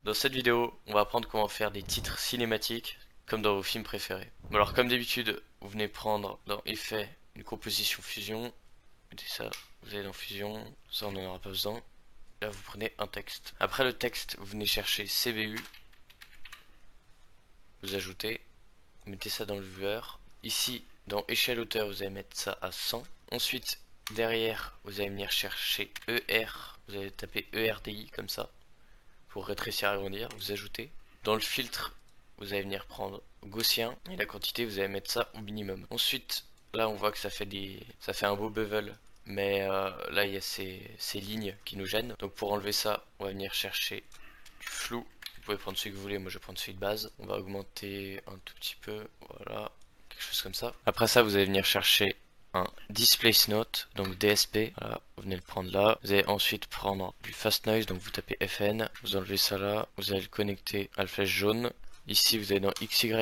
Dans cette vidéo, on va apprendre comment faire des titres cinématiques comme dans vos films préférés. Bon, alors comme d'habitude, vous venez prendre dans Effets une composition fusion. Mettez ça, vous allez dans Fusion, ça on n'en aura pas besoin. Là vous prenez un texte. Après le texte, vous venez chercher CBU, vous ajoutez, vous mettez ça dans le viewer. Ici, dans échelle hauteur, vous allez mettre ça à 100. Ensuite, derrière, vous allez venir chercher ER, vous allez taper ERDI comme ça. Pour rétrécir et agrandir, vous ajoutez. Dans le filtre, vous allez venir prendre Gaussien et la quantité, vous allez mettre ça au minimum. Ensuite, là on voit que ça fait un beau bevel, mais là il y a ces lignes qui nous gênent. Donc pour enlever ça, on va venir chercher du flou. Vous pouvez prendre celui que vous voulez, moi je vais prendre celui de base. On va augmenter un tout petit peu, voilà, quelque chose comme ça. Après ça, vous allez venir chercher un Displace Note, donc DSP, voilà, vous venez le prendre là. Vous allez ensuite prendre du Fast Noise, donc vous tapez FN, vous enlevez ça là, vous allez le connecter à la flèche jaune. Ici vous allez dans XY,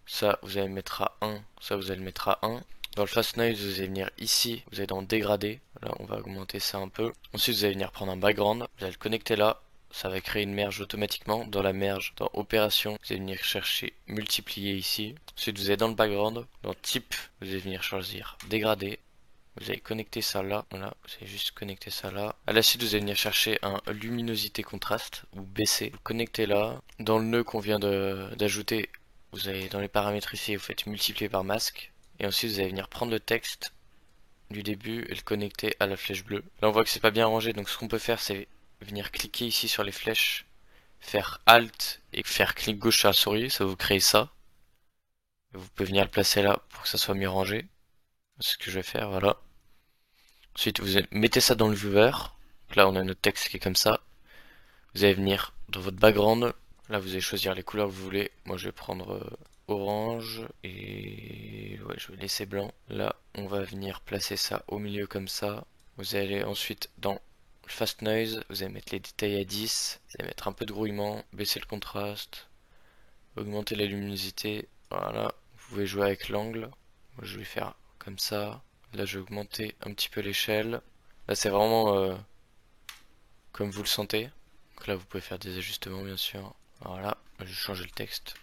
ça vous allez le mettre à 1, ça vous allez le mettre à 1. Dans le Fast Noise, vous allez venir ici, vous allez dans Dégradé, là on va augmenter ça un peu. Ensuite vous allez venir prendre un background, vous allez le connecter là, ça va créer une merge automatiquement. Dans la merge, dans Opération, vous allez venir chercher Multiplier ici. Ensuite vous allez dans le background, dans Type, vous allez venir choisir Dégradé. Vous allez connecter ça là, voilà, vous allez juste connecter ça là. À la suite, vous allez venir chercher un luminosité contraste, ou baisser. Vous connectez là. Dans le nœud qu'on vient d'ajouter, vous allez dans les paramètres ici, vous faites multiplier par masque. Et ensuite, vous allez venir prendre le texte du début et le connecter à la flèche bleue. Là, on voit que c'est pas bien rangé, donc ce qu'on peut faire, c'est venir cliquer ici sur les flèches, faire Alt et faire clic gauche sur la souris, ça va vous créer ça. Vous pouvez venir le placer là pour que ça soit mieux rangé. C'est ce que je vais faire, voilà. Ensuite, vous mettez ça dans le viewer. Là, on a notre texte qui est comme ça. Vous allez venir dans votre background. Là, vous allez choisir les couleurs que vous voulez. Moi, je vais prendre orange et ouais, je vais laisser blanc. Là, on va venir placer ça au milieu comme ça. Vous allez ensuite dans le Fast Noise. Vous allez mettre les détails à 10. Vous allez mettre un peu de grouillement, baisser le contraste, augmenter la luminosité. Voilà. Vous pouvez jouer avec l'angle. Moi, je vais faire comme ça. Là, je vais augmenter un petit peu l'échelle. Là, c'est vraiment comme vous le sentez. Donc là, vous pouvez faire des ajustements, bien sûr. Voilà, je vais changer le texte.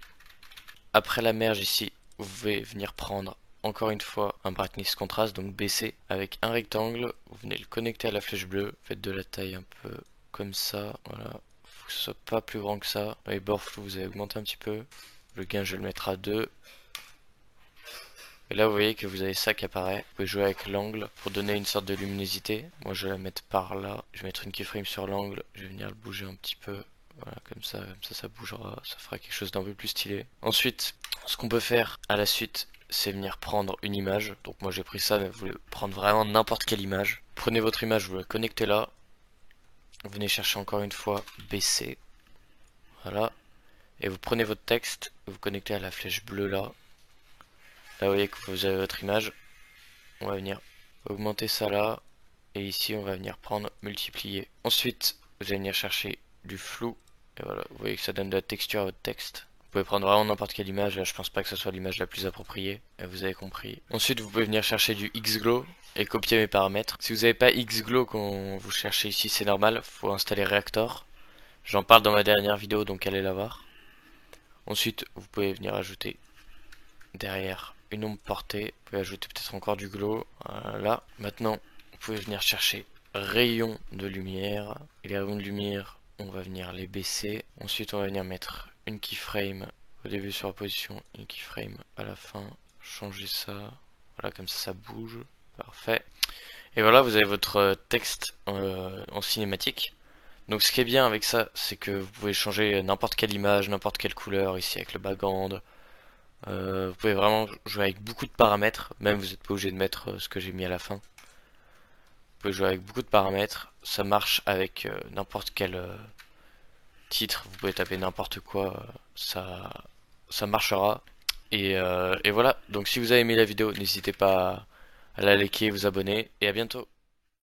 Après la merge ici, vous pouvez venir prendre encore une fois un brightness contrast, donc baisser avec un rectangle. Vous venez le connecter à la flèche bleue. Faites de la taille un peu comme ça. Voilà, faut que ce soit pas plus grand que ça. Dans les bords flous, vous allez augmenter un petit peu. Le gain, je vais le mettre à 2. Et là, vous voyez que vous avez ça qui apparaît. Vous pouvez jouer avec l'angle pour donner une sorte de luminosité. Moi, je vais la mettre par là. Je vais mettre une keyframe sur l'angle. Je vais venir le bouger un petit peu. Voilà, comme ça bougera. Ça fera quelque chose d'un peu plus stylé. Ensuite, ce qu'on peut faire à la suite, c'est venir prendre une image. Donc moi, j'ai pris ça, mais vous voulez prendre vraiment n'importe quelle image. Prenez votre image, vous la connectez là. Vous venez chercher encore une fois baisser. Voilà. Et vous prenez votre texte, vous connectez à la flèche bleue là. Là, vous voyez que vous avez votre image. On va venir augmenter ça là. Et ici, on va venir prendre multiplier. Ensuite, vous allez venir chercher du flou. Et voilà, vous voyez que ça donne de la texture à votre texte. Vous pouvez prendre vraiment n'importe quelle image. Là, je pense pas que ce soit l'image la plus appropriée. Et vous avez compris. Ensuite, vous pouvez venir chercher du X-Glow et copier mes paramètres. Si vous n'avez pas X-Glow quand vous cherchez ici, c'est normal. Faut installer Reactor. J'en parle dans ma dernière vidéo, donc allez la voir. Ensuite, vous pouvez venir ajouter derrière une ombre portée. Vous pouvez ajouter peut-être encore du glow. Voilà. Maintenant, vous pouvez venir chercher rayons de lumière. Et les rayons de lumière, on va venir les baisser. Ensuite, on va venir mettre une keyframe au début sur la position, une keyframe à la fin. Changer ça. Voilà, comme ça bouge. Parfait. Et voilà, vous avez votre texte en cinématique. Donc ce qui est bien avec ça, c'est que vous pouvez changer n'importe quelle image, n'importe quelle couleur, ici avec le background. Vous pouvez vraiment jouer avec beaucoup de paramètres, même vous n'êtes pas obligé de mettre ce que j'ai mis à la fin. Vous pouvez jouer avec beaucoup de paramètres, ça marche avec n'importe quel titre, vous pouvez taper n'importe quoi, ça marchera. Et voilà, donc si vous avez aimé la vidéo, n'hésitez pas à la liker, vous abonner, et à bientôt.